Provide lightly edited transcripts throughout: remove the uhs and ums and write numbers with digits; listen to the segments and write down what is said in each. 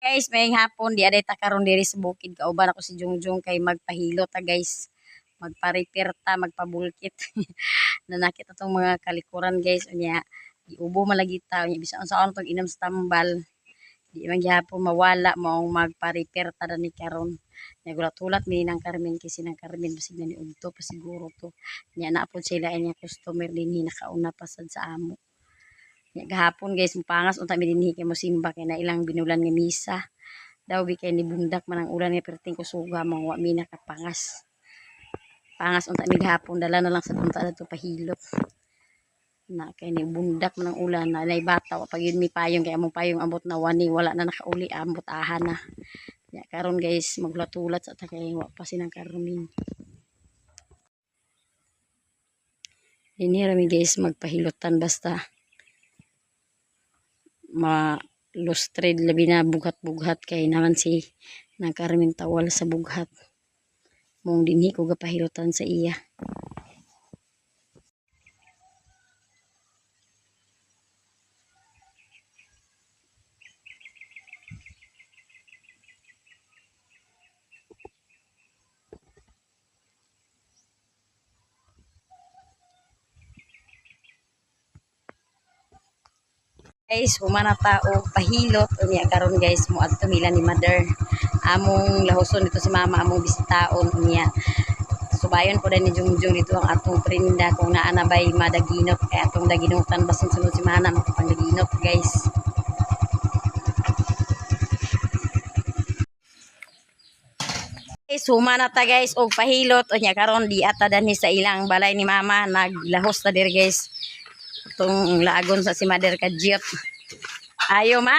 Guys, may hapon di aday ta karon diri sa bukid kauban ako si Jungjung kay magpahilo ta guys. Magpa-repair ta, magpabulkit. Nanakit atong mga kalikuran guys unya. Iubo malagi ta unya bisan sa tong inom sa tambal. Di man gyapon mawala maong magpa-repair ta ni karon. Nagulat-ulat mi nang Carmen kasi nang Carmen basig na ni udto pa siguro to. Nya na pud sila inya customer dinhi nakauna pa sad sa amo. Nya gahapon guys mupangas unta mi dinhi kay mosimba kay na ilang binulan nga misa. Daw bi kay ni bundak man ang ulan nga perting kusuga mong wa mi nakapangas. Pangas unta mi gahapon dala na lang sa unta adto pahilot. Na kay ni bundak man ang ulan na lay bata wa pag yun mi payong kay among payong ambot na wani wala na nakauli ambot aha na. Ya karon guys magulatulat sa ta kay wa pa sinang Carmen. Dinhi ra mi guys magpahilotan basta ma-lustred labi na bughat-bughat kay naman si nang Carmen tawal sa bughat. Mong dinhi ko gapahilotan sa iya. Guys, humana tao pahilot unya karon guys mo adto mila ni mother. Among lahoson dito si mama among bisitaon unya. Subayon ko din ni Jungjung dito ang atong prinda kung naa na bay madaginot kay atong daginotan basin sunod si mana makapangdaginot guys. Guys, humana ta guys og pahilot unya karon di ata danhi sa ilang balay ni mama naglahos ta diri guys. Itong laagon sa si Mother Kajiot. Ayo ma.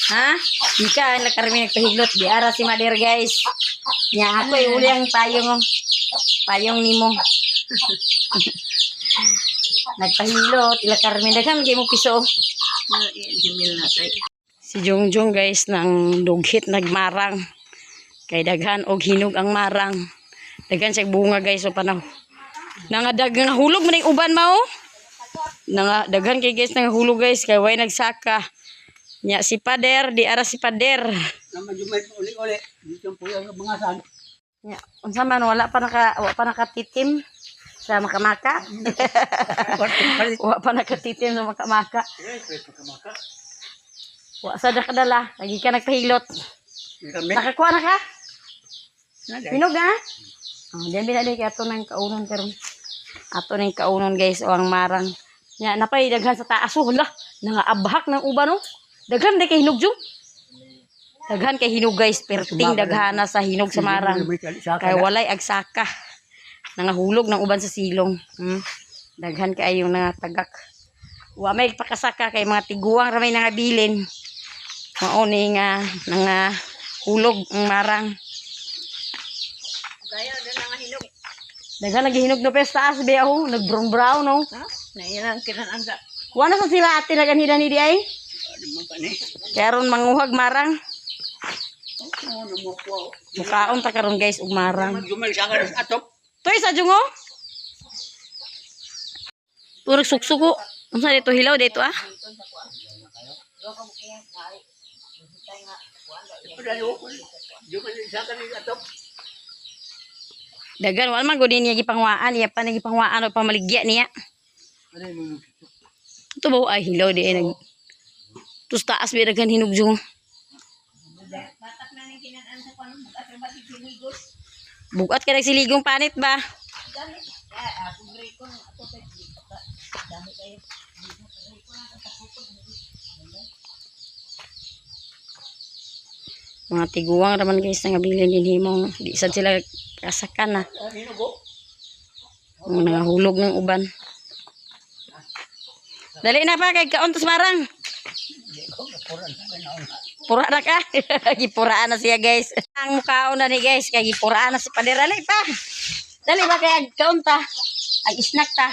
Ha? Di ka nakarami nagpahilot. Di ara si Mother guys. Nya ako uli ang payong. Payong nimo. Nagpahilot. Ila Carmen. Daghang di mo piso. Jimil na tayo. Si Jungjung guys nang dughit nagmarang kay daghan og hinog ang marang daghan sa bunga guys so panaw nanga daghang hulog man ang uban mao nanga daghan kay guys nang hulog guys kay way nagsaka nya si pader di ara si pader namajumay uli-uli dito po yung mga san nya unsa man wala pa nakatitim sa makamaka wa pa nakatitim sa makamaka wa sa kadala lagi ka nagpahilot. Nakakuha na ka? Hinog na? Oh, diyan binali kay ato nang kaunon karon. Ato nang kaunon guys o ang marang. Nya napay daghan sa taas oh lah nangaabhak ng uban no. Daghan day kay hinog jud. Daghan kay hinog guys perting daghana sa hinog sa marang. Kay walay agsaka. Nangahulog ng uban sa silong. Daghan kay yung nangatagak. Wa may pakasaka kay mga tiguang ra may nangabilin. Mao ni nga hulog ang marang. Gaya na nga hinog. Daghan naghihinog no pesta as biya ho, nag brown no. Ha? Nailang kinananda. Kuha na sa sila ati laganhida ni di ay. Karon manguhag marang. Mukaon ta karon guys ug marang. Toy sa jungo. Puro suksuko. Unsa dito hilaw dito ah? Dagan wala man gud niya gipangwaan iya pa nagipangwaan o pamaligya niya. Ito ba ay hilaw di ay nag tus taas bi dagan hinog jung. Bugat ka nagsiligong panit ba? Mga tiguang raman guys nga bilin din himong di sad sila kasakan na. Mga hulog ng uban. Dali na pa kay kaon tos marang. Pura na ka. Gipuraan na siya guys. Ang mukhaon na ni guys kay gipuraan na si pader dali pa. Dali ba kay kaon ta. Ang snack ta.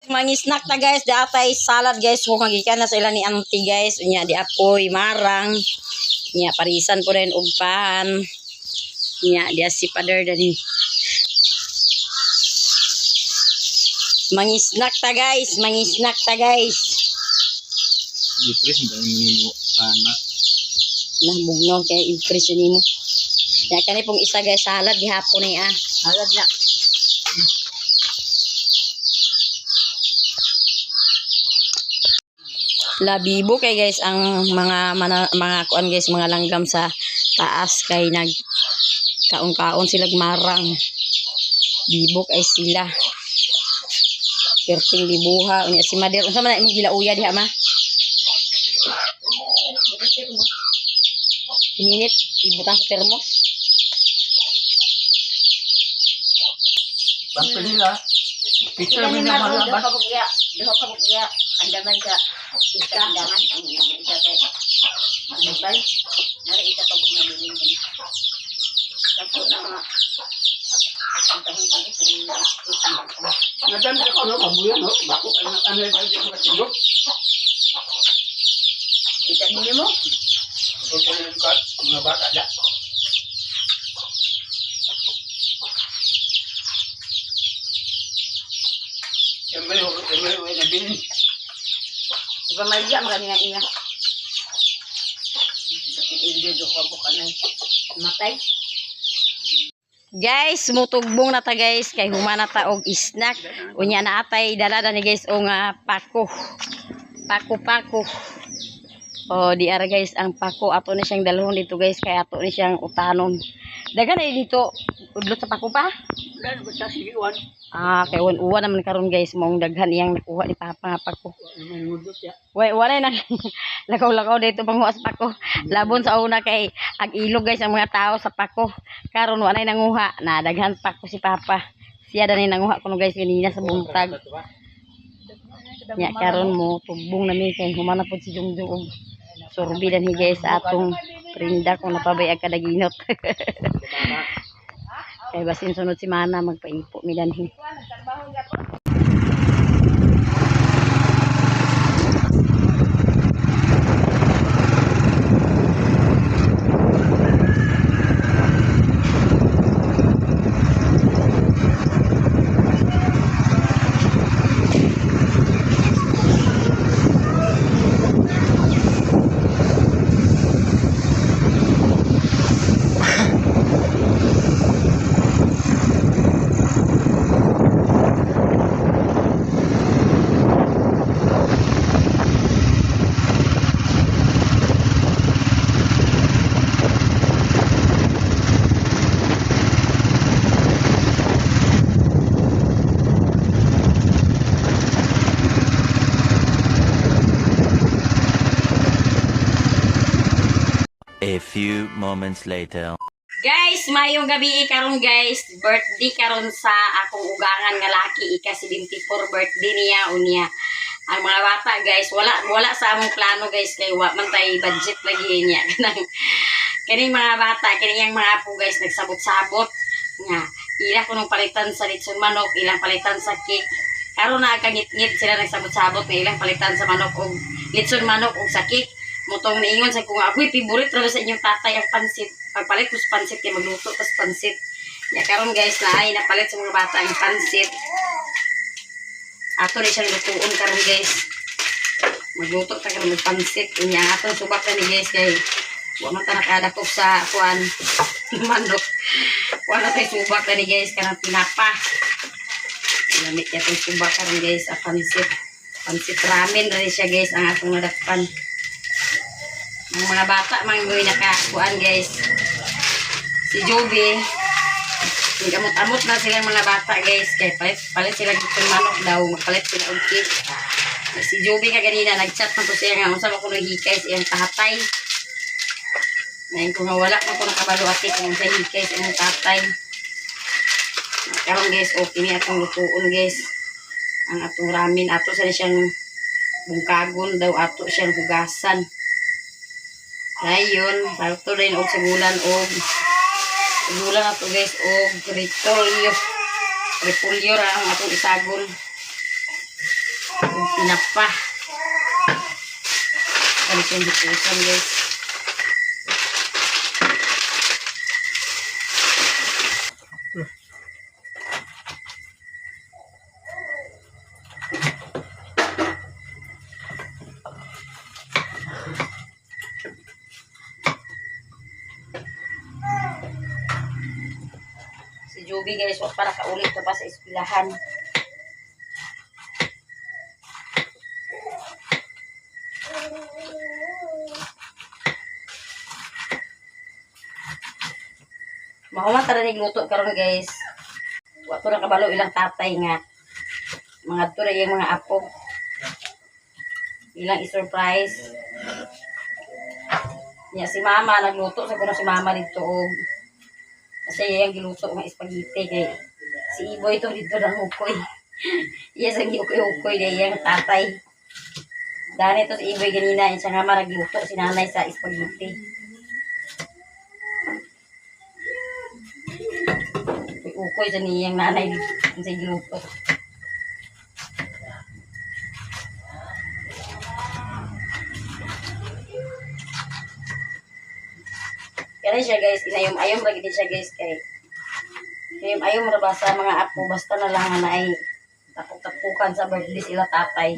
Mga snack ta guys, di atay salad guys, kung kagikan na sa ila ni auntie guys, unya di apoy marang, unya parisan po rin ugpan, Nya dia si Father dani. Mangisnak ta guys, mangisnak ta guys. Dipres nggak menimo sana. Nah bugno kay impression nimo. Ya kani pong isa guys salad gihapon ni Salad na. Labibo kay guys ang mga kuan guys, mga langgam sa taas kay nag kaon-kaon sila marang. Bibok ay sila. Perting dibuha unya si Mader unsa man imong gilauya diha ma? Ininit ibutang sa termos. Basta nila. Picture mo na mga ba? Diha ka bugya. Andaman sa isa andaman ang isa kay. Andaman. Nari isa ka bugna bilin kani. Tapos na Nadan ko no kabuya no. Bako ano ko siguro. Kita nini mo? Ito ko yung card, mga bata da. Kemayo na bilin. Iba malya mo kanina iya. Hindi ko bukan matay. Guys, mutugbong na ta guys kay humana ta og snack. Unya na atay dala ni guys o nga pako. Pako. Oh, di ara guys ang pako ato ni siyang dalhon dito guys kay ato ni siyang utanon. Dagan ay dito udlot sa pako pa. Dan ko sa sigiwan. Kay uwan naman karon guys mong daghan iyang nakuha ni papa nga pako. Ngudot ya. Wala na lakaw-lakaw dito panghuas pako. Labon sa una kay ag ilog guys ang mga tao sa pako. Karon wala na nanguha na daghan pako si papa. Siya dani nanguha kuno guys kanina sa buntag. Nya karon mo tubong nami kay humana pod si Jungjung og sorbi dan guys sa atong prinda kung napabay ag kadaginot. Kay basin sunod si Mana magpaipo mi danhi. A few moments later. Guys, mayong gabi karon guys. Birthday karon sa akong ugangan nga laki, ika-74 birthday niya unya. Ang mga bata guys, wala sa among plano guys kay wa man tay budget lagi niya. Kani mga bata, kani yang mga apo guys nagsabot-sabot nga. Ila ko nung palitan sa litson manok, ilang palitan sa cake. Karon na kangit-ngit sila nagsabot-sabot nga ilang palitan sa manok og litson manok og sa cake. Mutong niingon sa kung ako'y favorite ra sa inyong tatay ang pansit. Pagpalit ko sa pansit kay magluto ko sa pansit. Ya karon guys na ay napalit sa mga bata ang pansit. Ato ni siyang lutuon karon guys. Magluto ta karon ng pansit. Unya ato subak na ni guys kay wa man ta nakadakop sa kuan manok. Wala tay subak na ni guys kanang pinapa. Lamit ya tong subak karon guys sa pansit. Pansit ramen na siya guys ang atong nadakpan. Ang mga bata manggoy nakakuan guys. Si Joby gamot-amot na sila mga bata guys kay palit sila gitong manok daw magpalit sila og cake. Si Joby kaganina nagchat man to siya nga unsa man kuno hikay sa iyang tatay. Ngayon kung wala man ko nakabalo ati kung sa hikay sa iyang tatay. Karon guys okay ni atong lutuon guys. Ang atong ramen ato sa siyang bungkagon daw ato siyang hugasan. Ayun, sakto rin og sigulan og sigulan ato guys og repolyo. Repolyo ra ang atong isagon. Og pinapa. Kani siyang bukusan guys. Joby guys, wag para kaulit na pa sa eskwelahan. Mahuman tara nigluto karon guys. Wa to na kabalo ilang tatay nga. Mga to na yung mga apo. Ilang i-surprise. Ya si mama nagluto sa kuno si mama dito og kasi yung giluto ng spaghetti kay si Iboy to dito ng ukoy. Iya sa giukoy-ukoy niya yung tatay. Dahil ito si Iboy ganina siya nga maragluto si nanay sa spaghetti. Ukoy sa niyang nanay dito sa giluto. Kaya siya guys, inayom-ayom lagi din siya guys kay inayom-ayom ra ba sa mga apo basta na lang na ay tapuk-tapukan sa birthday sila tatay.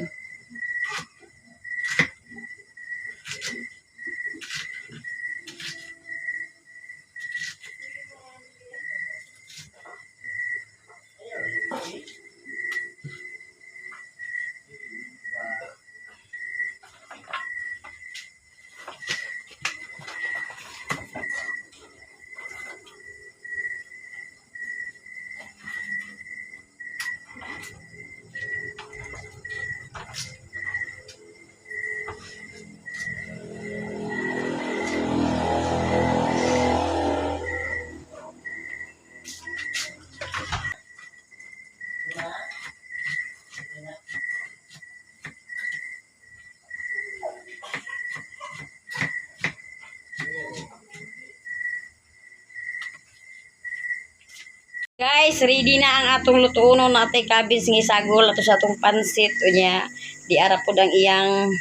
Guys, ready na ang atong lutuonon natay kabis ng isagol ato sa atong pansit unya. Di ara pod ang iyang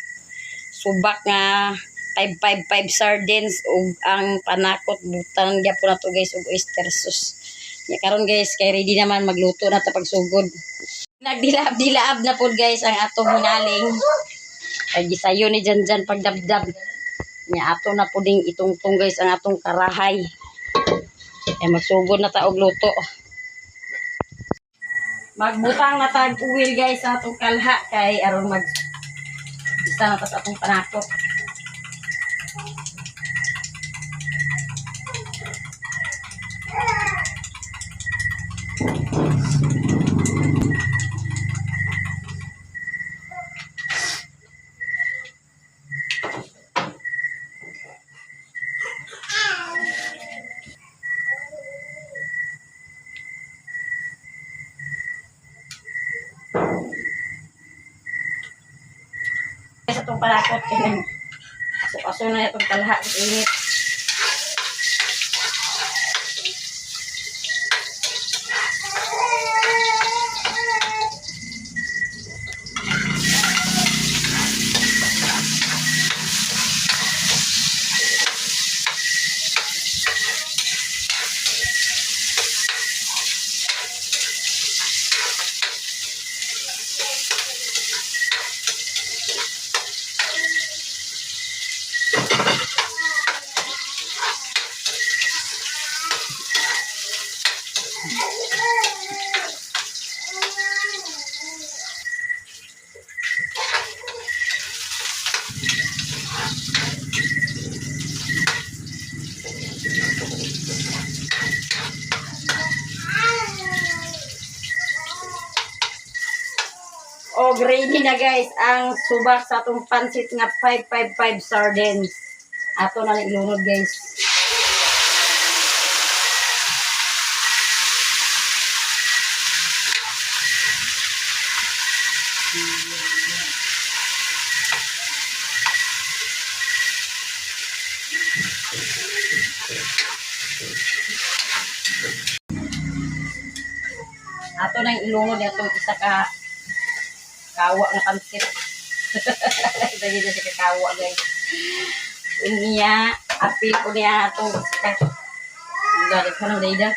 subak nga 555 sardines ug ang panakot butang gyapon nato guys ug oyster sauce. Ya karon guys, kay ready naman magluto na ta pagsugod. Nagdilaab-dilaab na pod guys ang atong hinaling. Ay gisayo ni Janjan pagdabdab. Nya ato na puding itungtong guys ang atong karahay. Ay magsugod na ta og luto. Magbutang na tag uwil guys sa atong kalha kay aron mag isa na ta sa atong panakot. Sa itong palakot, aso-aso na itong talha, init. O, ready na guys ang subak sa atong pansit nga 555 sardines. Ato na ilunod guys. Ato na ilunod itong isa ka kawa na pansit. Ito dito si kakawa guys. Unya, apil ko niya itong galit ka ng dayda.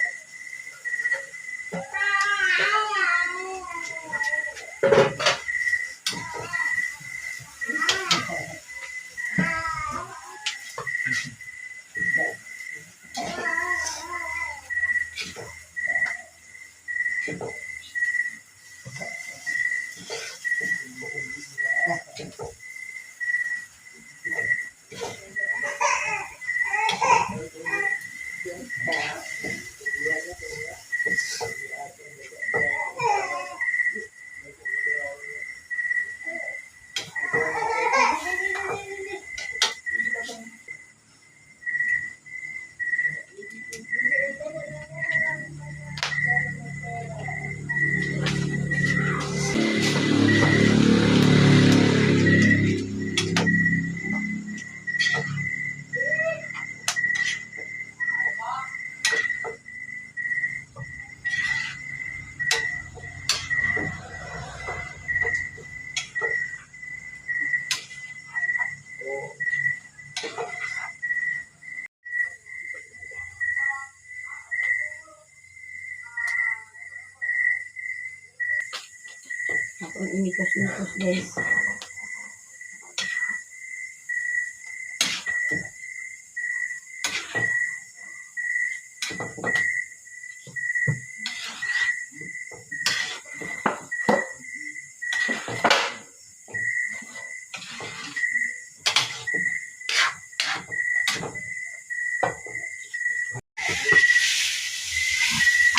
Ako imikos-mikos guys.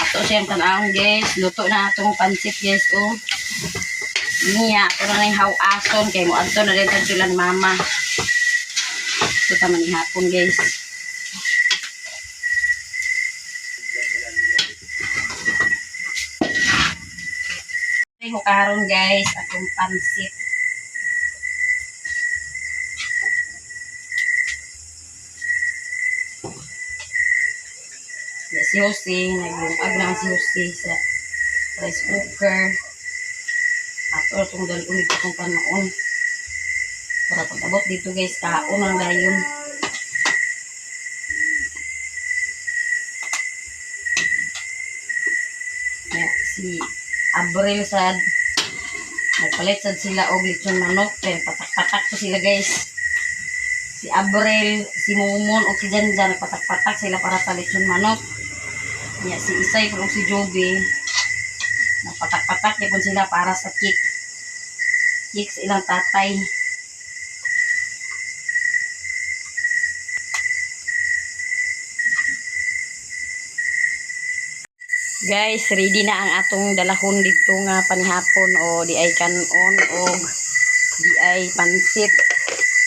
Ato siyang tanawang guys. Luto na atong pansit guys. Oh. Niya, ako na yung hawason. Kaya mo adto na rin sila ni mama. Ito tama ni hapon guys. Ito ko karon guys. Atong pansit. Si Jose, naglungag lang si Jose sa rice cooker. Ato itong dalunit itong panoon. Para pag-abot dito guys, kaon ang dayon. Si Abril sad, nagpalit sad sila og lechon manok. Pero patak-patak ko sila guys. Si Abril, si Momon o si Janjan, nagpatak-patak sila para sa lechon manok. Si Isay kung si Joby, napatak-patak yapon sila para sa cake. Cake sa ilang tatay. Guys, ready na ang atong dalahon dito nga panihapon o di ay kanon o di ay pansit.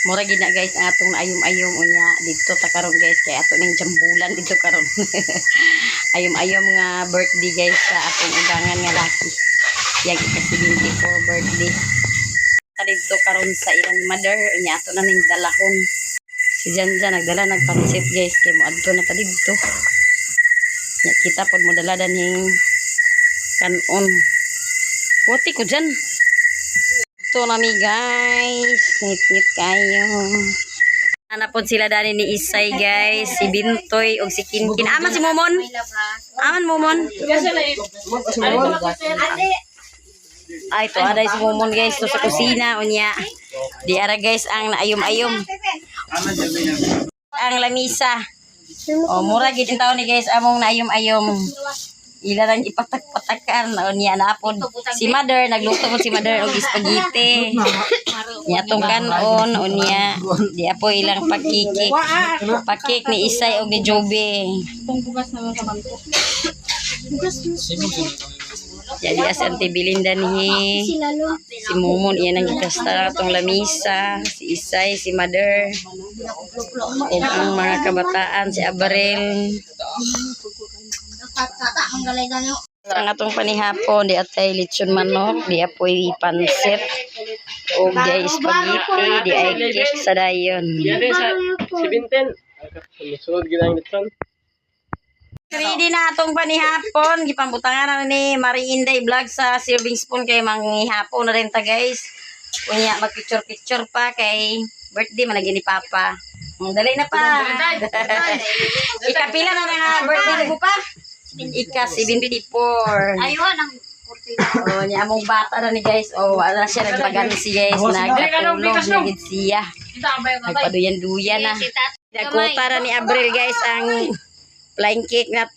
Mura gid na guys ang atong ayom-ayom unya dito ta karon guys kay ato ning jambulan dito karon. Ayom-ayom nga birthday guys sa atong ugangan nga laki. Yang ika 74 birthday. Dito karon sa ilang mother unya ato na ning dalahon. Si Janjan nagdala nagpansit guys kay mo adto na ta dito. Ya kita pod mo dala daning kanon. Wati ko dyan. Ito nami guys. Ngit-ngit kayo. Nanapod sila dani ni Isay guys. Si Bintoy o si Kinkin. Aman si Momon. Aman Momon. Ay ito ada si Momon guys. Ito sa kusina. Unya. Di ara guys ang naayom-ayom. Ang lamisa. O mura gid yung taon ni guys. Among naayom-ayom. Ila lang ipatak-patakan o niya naapod si mother nagluto ko si mother og spaghetti niya tong kanon o niya di apo ilang pakik ni Isay og ni Joby jadi asan ti Belinda ni si Momon iyan ang gikasta tong lamisa si Isay si mother ug ang mga kabataan si Abril. Ang atong panihapon di atay lechon manok, di apoy pansit o di ay spaghetti, di ay cake sa dayon. Si Binten. Sunod ginang lechon. Ready na atong panihapon, gipambutangan na ni Marie Inday vlog sa serving spoon kay manghihapon na rin ta guys. Unya magpicture-picture pa kay birthday man ni Papa. Dali na pa. Ikapila na nga birthday mo pa? Ika 74. Ayun ang Oh, niya among bata na ni guys. Oh, wala siya nagpagano si guys. Nagtulog na gid siya. Nagpaduyan-duyan na. Nagkuta na ni Abril guys ang flying cake na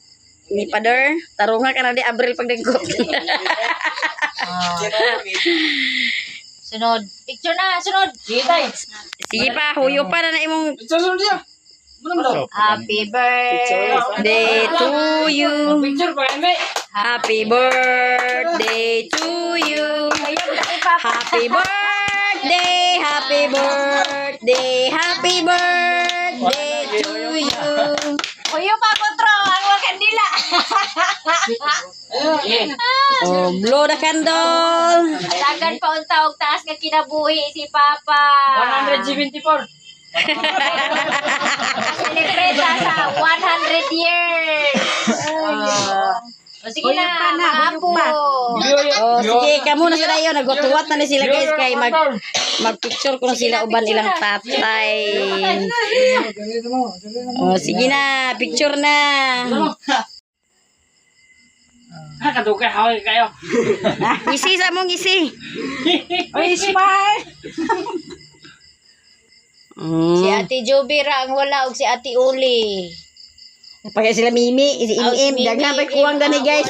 Ni Pader, tarunga ka na di Abril pagdengkot. Sunod. Picture na, sunod. Sige pa, huyo pa na imong Happy birthday. day to you. Picture pa kami. Happy birthday to you. Happy birthday, happy birthday, happy birthday to you. Kuyo pa, Potro. Ang mga kandila. Oh, blow the candle. Tagan pa unta og taas nga kinabuhi si Papa. 174. Celebrate sa 100 years. O sige na, mga apo. Oh, sige, kamo na sila yun. Nagutuwat na sila guys kay magpicture ko na sila uban ilang tatay. Oh, sige na, picture na. Kadugay haway kayo. Isi sa mong isi. Oy, smile. Si Mm. Ate Jobira ang wala og si Ate Uli. Pagka sila Mimi, si Im-Im, dagan pa kuwang gani guys.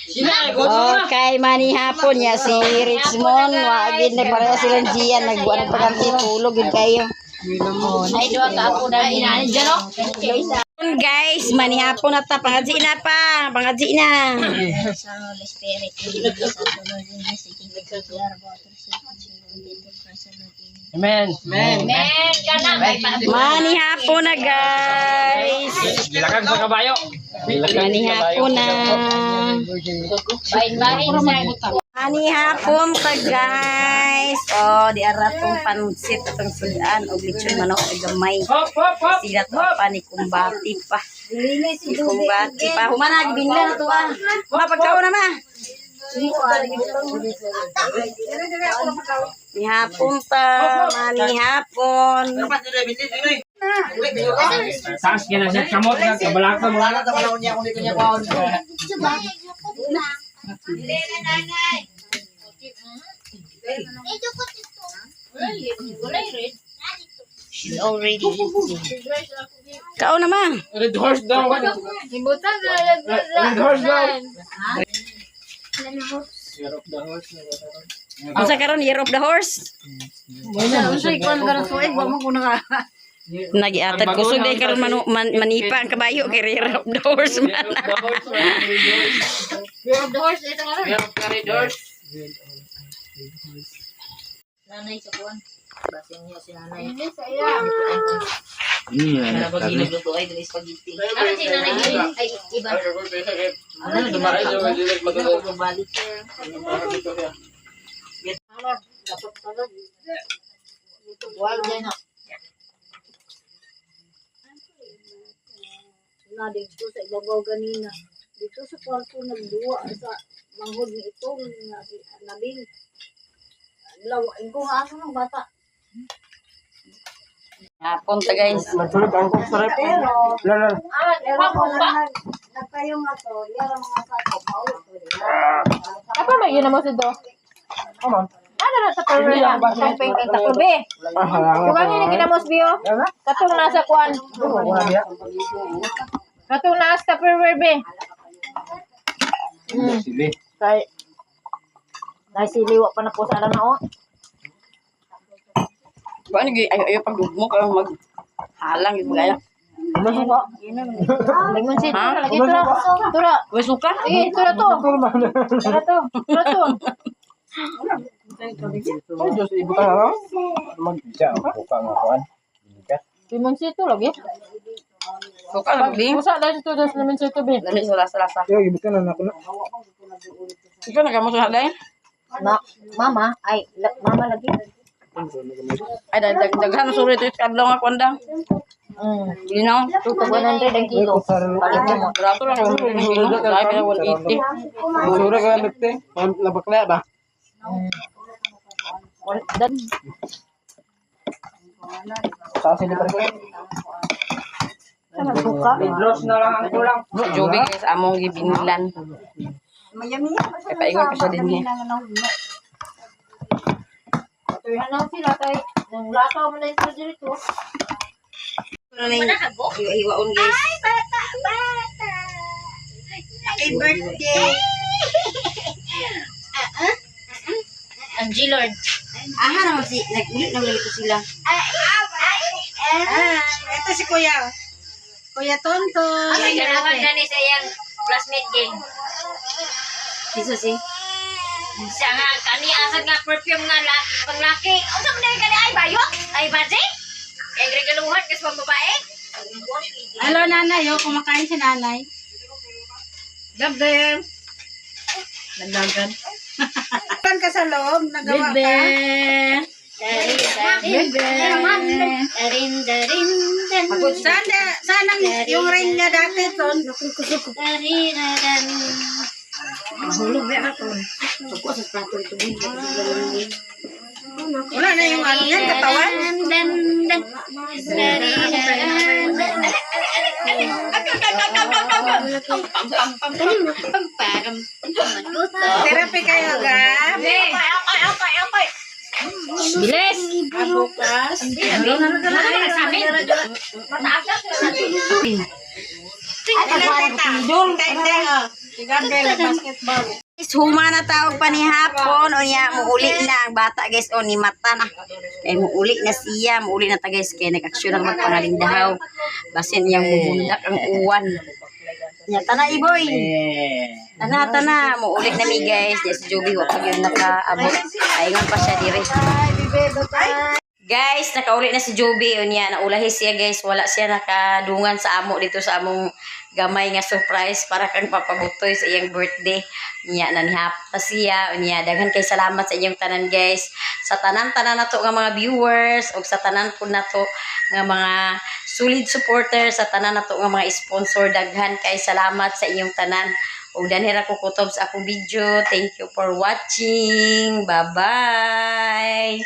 Okay, mani hapon ya si Richmond, wagin na para silang Gian, nagbuwan ng pagkanti, tulog yun kayo. Ay, doon ka ako na inandiyan, no? Guys, mani hapon na ta, pangadzi na pa, pangadzi na. Amen. Amen. Men, ka na. Mani hapon na guys. Bilakan sa kabayo. Mani hapon na. Bain-bain sa Mani hapon ta guys. Oh, di aratong pansit atong sudan og lechon manok ay gamay. Hop, hop, hop. Sila to pa ni kumbati pa. Ni kumbati pa. Humana gibinlan na to ah. Mapagkaw na ma. Ni hapon ta, mani hapon. Sas kena siya kamot na kabalaka mo. She's already Kao na ma. Red horse daw. Red horse daw. Unsa karon year of the horse? Nagiatad kusog day karon manipa ang kabayo kay year of the horse man. Red horse. nanay sa kuwan. Basin niya si nanay. Hindi sa iya. Para pag ginagluto ay dali spaghetti. Ano si nanay din? Ay, iba. Ano, dumaray siya. Ano, bumalik siya. Dapat pala. Wal dyan na. Na dito sa ibabaw ganina. Dito sa kwarto nagduwa sa manghod ni itong nabil. Lawain ko nga ako ng bata. Hapon ta guys. Magsulod ang kong sarap. Pero, Lala. pero kung nagkayo nga to, yara mga sato, maulit ko nila. Apa may yun mo sa do? Come on. Ano na sa Peru lang? Camping kay Takubi. Kung ano yung ginamos biyo? Katong nasa kuan. Katong nasa Peru be. Sili. Kay siliwa pa na po sa na o. Kuan gi ayo pagdugmo ka mag halang gid gaya. Ano ba? Lemon seed. Lagi tura. Tura. Wes suka? Eh, tura to. Tura to. Tura to. Oh, Diyos, ibu ka na lang. Mag-isa. Buka nga kuan. Lemon seed to lagi. Suka lang bi. Usa lang ito dos lemon seed to be. Lami sa lasa-lasa. Yo, ibu ka na ako na. Ikaw nagamo sa halay? Mama, ay mama lagi. Ay daghan na suri ito kadlaw nga kwanda. Linaw. 100 ang kilo. Palit mo. Grato lang yung kilo. Dahil pila 180. Sura ka na te. Labakla ba? Dan Sa sili pa rin. Idlos na lang ang kulang. Jobi guys among gibinilan. Kaya paingon ko siya din niya. ano sila kay nang lakaw mo na ito dito. Ano na yung hiwaon guys. Happy birthday. Ang G-Lord. Aha naman si, nag-ulit naman ito sila. Ito si Kuya. Kuya Tonton. Ay, ganawan na ni sa iyang classmate gang. Isa si. Siya nga, kaniasad nga perfume nga panglaki. Ang sabi na yung ay bayok? Ay baje? Kaya regaluhan kasi mga babae? Hello, nanay. Kumakain si nanay. Gabi. Nagdagan. Kan ka sa loob, nagawa ka. Sana yung ring niya dati ton. Mahulog na ako. Pagko sa plato ito. Wala na yung ano yan, katawan. Therapy kayo, ga? Bilis! Bukas. Basketball. Huma na tawag pa ni hapon o niya muuli na ang bata guys o ni mata na kay muuli na siya muuli na ta guys kay nag-aksyon ang magpangalindahaw basin iyang mubundak ang uwan nya tana iboy tana muuli na mi guys di si Joby wa pa yun nakaabot ayingon pa siya dire guys nakauli na si Joby o niya naulahi siya guys wala siya nakadungan sa amo dito sa among gamay nga surprise para kang papabutoy sa iyang birthday niya nanihap pa siya niya daghan kay salamat sa inyong tanan guys sa tanan-tanan nato nga mga viewers ug sa tanan po nato nga mga solid supporters sa tanan nato nga mga sponsor daghan kay salamat sa inyong tanan ug danhira ko kutob sa akong video thank you for watching bye bye